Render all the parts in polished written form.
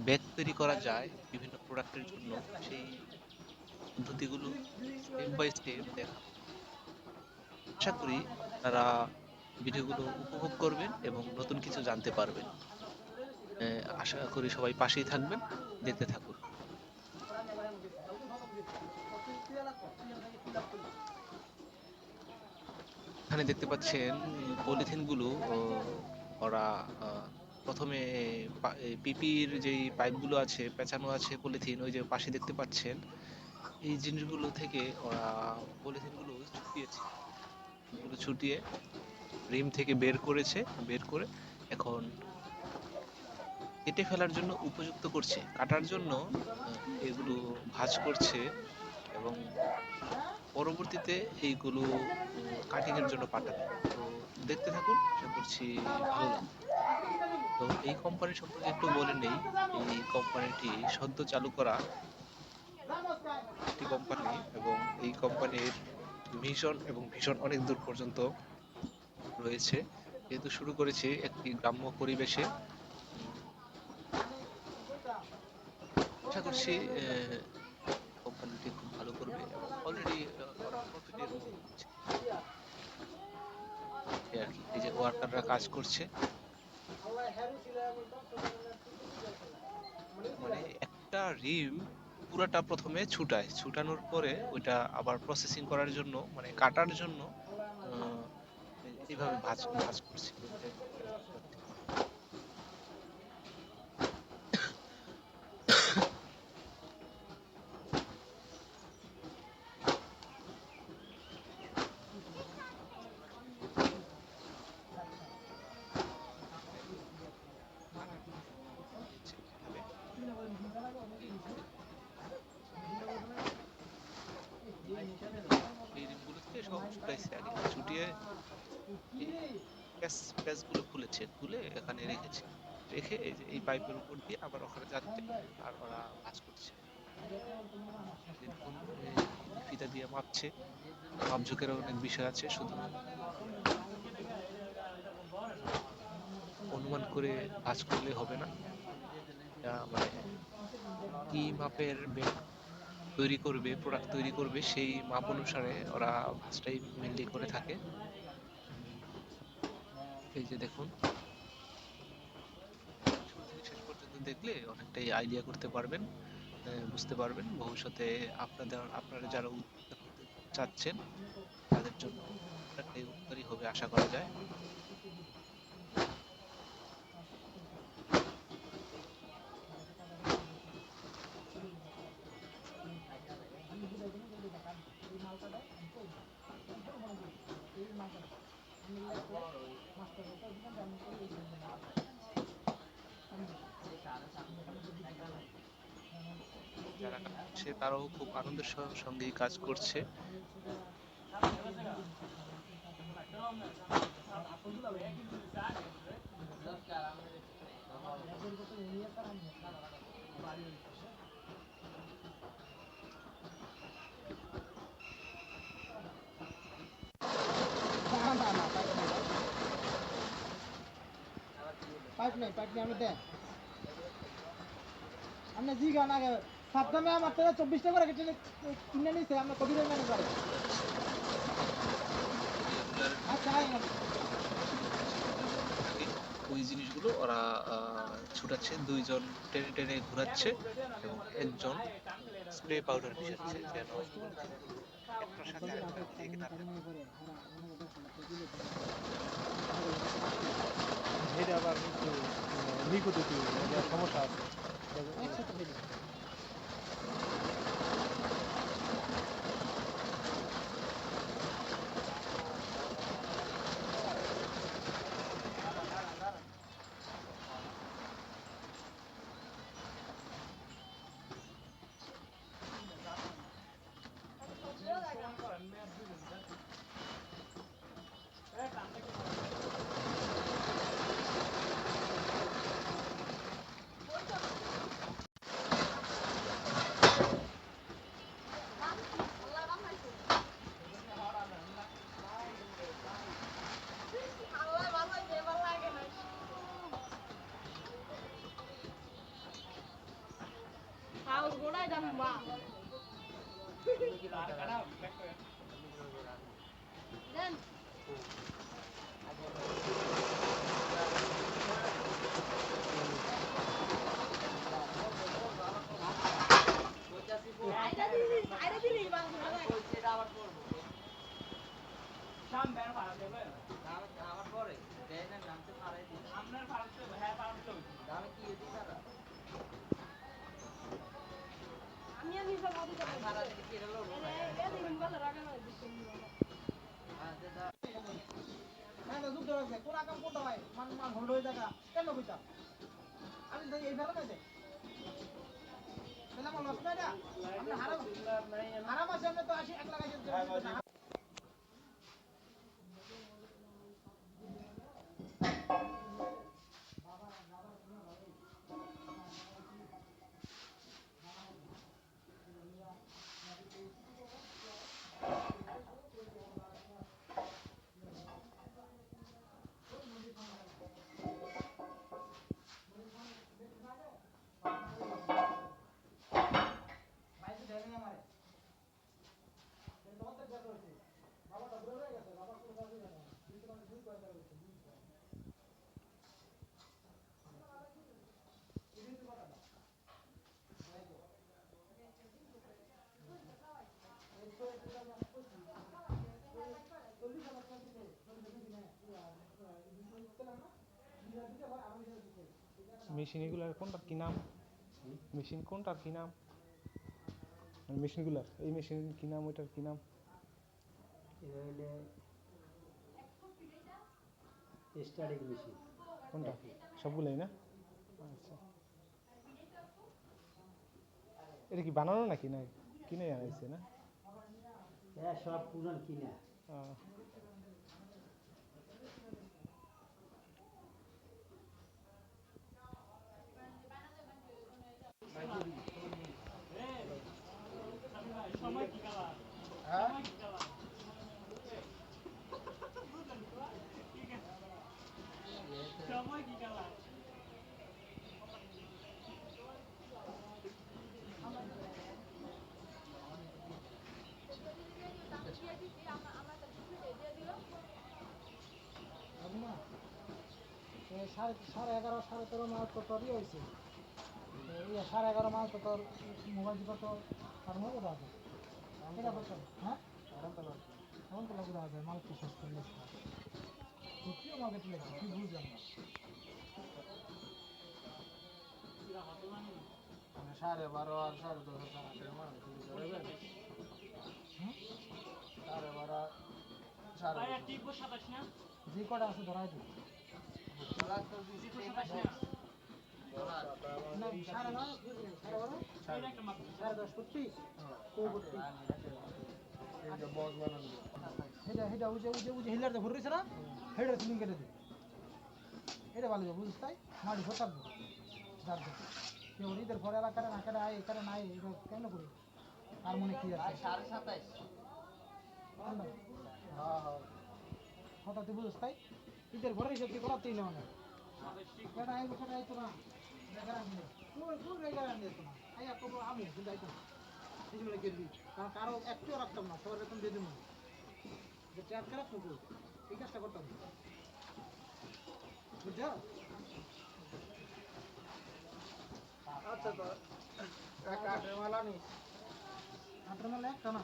Bag তৈরি করা যায় বিভিন্ন প্রোডাক্টের জন্য, সেই পদ্ধতিগুলো স্টেপ বাই স্টেপ দেখাবো। আশা করি আপনারা ভিডিওগুলো উপভোগ করবেন এবং নতুন কিছু জানতে পারবেন। আশা করি সবাই পাশেই থাকবেন, দেখতে থাকুন। এখানে দেখতে পাচ্ছেন পলিথিন গুলো ওরা আহ, প্রথমে পিপির যেই পাইপগুলো আছে পেঁচানো আছে পলিথিন, ওই যে পাশে দেখতে পাচ্ছেন, এই জিনিসগুলো থেকে ওরা পলিথিন গুলো ছুটিয়েছে, গুলো ছুটিয়ে রিম থেকে বের করেছে, বের করে এখন কেটে ফেলার জন্য উপযুক্ত করছে, কাটার জন্য এগুলো ভাঁজ করছে এবং পরবর্তীতে এইগুলো কাটিং এর জন্য পাঠাবে। তো দেখতে থাকুন, আশা করছি ভালো লাগবে। তো এই কোম্পানি সম্পর্কে একটু বলে নেই। এই কোম্পানিটি সদ্য চালু করা একটি কোম্পানি এবং এই কোম্পানির মিশন এবং ভিশন অনেক দূর পর্যন্ত রয়েছে। যেহেতু শুরু করেছে একটি গ্রাম্য পরিবেশে, উম, আশা করছি কোম্পানিটি খুব ভালো করবে এবং অলরেডি ওরা প্রফিটের মধ্যে আছে। এই আর কি, এই যে ওয়ার্কাররা কাজ করছে, মানে একটা রিম পুরাটা প্রথমে ছুটায়, ছুটানোর পরে ওইটা আবার প্রসেসিং করার জন্য, মানে কাটার জন্য আহ, এইভাবে ভাঁজ ভাঁজ করছে। এইভাবে এই এই রিমগুলো থেকে সব ছুটাইছে আগে, ছুটিয়ে এই প্যাচ প্যাচ গুলো খুলেছে, খুলে এখানে রেখেছে, রেখে এই যে এই পাইপের উপর দিয়ে আবার ওখানে যাচ্ছে আর ওরা ভাঁজ করছে। এই দেখুন, এই যে ফিতা দিয়ে মাপছে, মাপঝোঁকের অনেক বিষয় আছে, শুধু অনুমান করে ভাঁজ করলে হবে না। এটা মানে কি মাপের বেড তৈরি করবে, প্রোডাক্ট তৈরি করবে, সেই মাপ অনুসারে ওরা ভাঁজটাই মেনলি করে থাকে। এই যে দেখুন, শুরু থেকে শেষ পর্যন্ত দেখলে অনেকটাই আইডিয়া করতে পারবেন, বুঝতে পারবেন। ভবিষ্যতে আপনারা যারা উদ্যোক্তা হতে চাচ্ছেন তাদের জন্য অনেকটাই উপকারী হবে আশা করা যায়। যারা কাজ করছে তারাও খুব আনন্দের সঙ্গেই কাজ করছে। পাইপ নাই আমি দেন আপনি জি গান আগে সাতটা আমার থেকে 24টা করে কেটে কিনে নিছে আমরা কবির মানে করে রেগুলার আচ্ছা থাকে ওই জিনিসগুলো ওরা ছুটাচ্ছে, দুইজন টেনে টেনে ঘোরাচ্ছে এবং একজন স্প্রে পাউডার মিশাচ্ছে যেন পলিথিন গুলো একটার সাথে আরেকটা লেগে না থাকে। এটা আবার একটু লিকুইড সমস্যা আছে হ্যাঁ তো যুদ্ধ হয়েছে কোন আকাম কোনটা হয় মান হোল্ড হয়ে থাকা কেন কইতা আমি তো এই ফেলা নাই তাহলে আমার লস নাই না আমরা হারাম আছে আমরা তো 1 লাখ আছে বাইরে দেয় না আমারে তোমাদের যা হয়েছে বাবাটা দূরে হয়ে গেছে বাবা কোন কাজে যায় না কিন্তু মানে ভুল করে তার হচ্ছে মেশিন এগুলার কোনটার কি নাম? মেশিন কোনটার কি নাম? মেশিনগুলার এই মেশিন কি নাম, ওইটার কি নাম? স্টার্টিং মেশিন কোনটা? সবগুলাই না? আচ্ছা, এটা কি বানানো নাকি না কিনে আনাইছে না? হ্যাঁ সব পুরান কিনা সাড়ে 11:30 13:30 মাস তো তৈরি হয়েছে 11:30 মাস তো তোর মোবাইল দিবা তো আর মজা আছে এটা বলছো হ্যাঁ এখন তো লাগবে আছে মাল তো শেষ করে দিয়েছে সত্যি আমাকে ঠিক আছে কি বুঝলাম না 12:30 আর 10:30 মাল যে কটা আছে ধরাই দিই এটা ভালো বুঝিস তাই মাটি ফোটাবো কেউ ঈদের পরে এলাকাটা না কেটে এখানে নাই এটা কেন করি আর মনে কি আছে 27.5 কথা তুই বুঝিস তাই ঈদের পরে সত্যি করাতেই না অনেক কেটে আইবো কেটে আইতো না কোন রেগার আনতে না আই এত আমি কিন্তু আইতো না এই মানে করবি কারণ কারো একটুও রাখতাম না সবার বেতন দিয়ে দেবো যে ট্যাগ খারাপ করবো এই কাজটা করতাম বুঝছো আচ্ছা তো কাঠের মালা নিস কাঠের মালা একটা না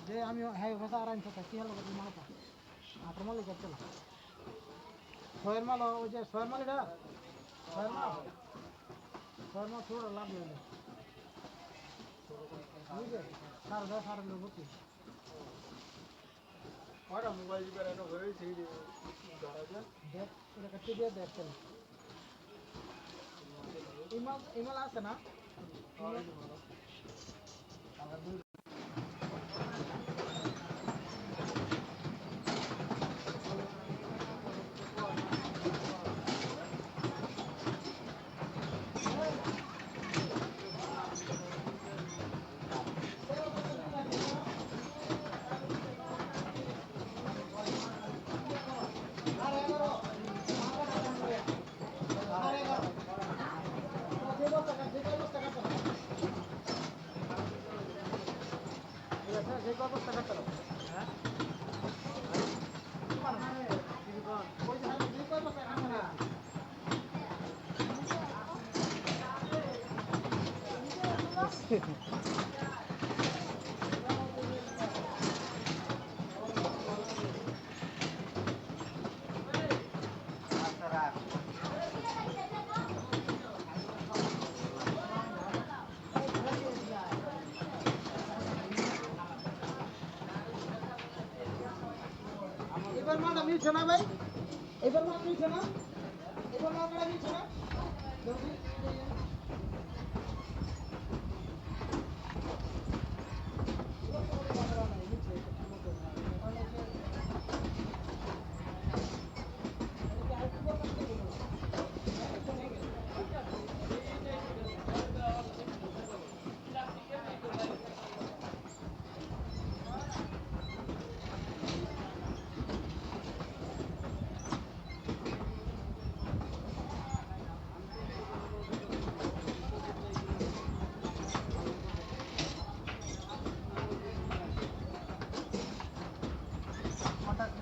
যে আমি হ্যাঁ কথা আর আনতে কি হলো মালাটা কাঠের মালা করতে না ছয়ের মাল ওই যে ছয়ের মাল এটা ছয়ের মাল ছোট লাভ হইলে বুঝলে 10:30 ভর্তি কয়টা মোবাইল বেড়ানো ঘরে সেই দেখ এটা কাটতে দিয়ে দেখ ইমাল আছে না অবস্থা করতে হবে হ্যাঁ ওই যে দুই কয় বছর আগে না এবার মালটা মিলছে না ভাই এবার মাল মিলছে না এবার মালটা মিলছে না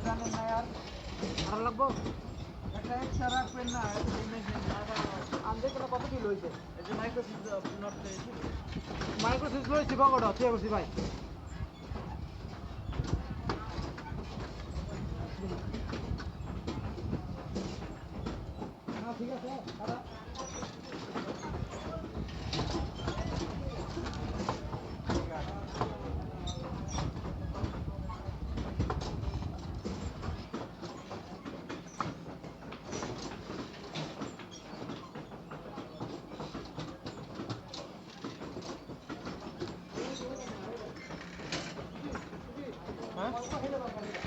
জানেন না আর ভালো লাগবো একটা এক্সট্রা রাখবেন না আমাদের কোনো কত কিলো হয়েছে এই যে মাইক্রোসিস লইছি বগড়া ঠিক আছে ভাই ঠিক আছে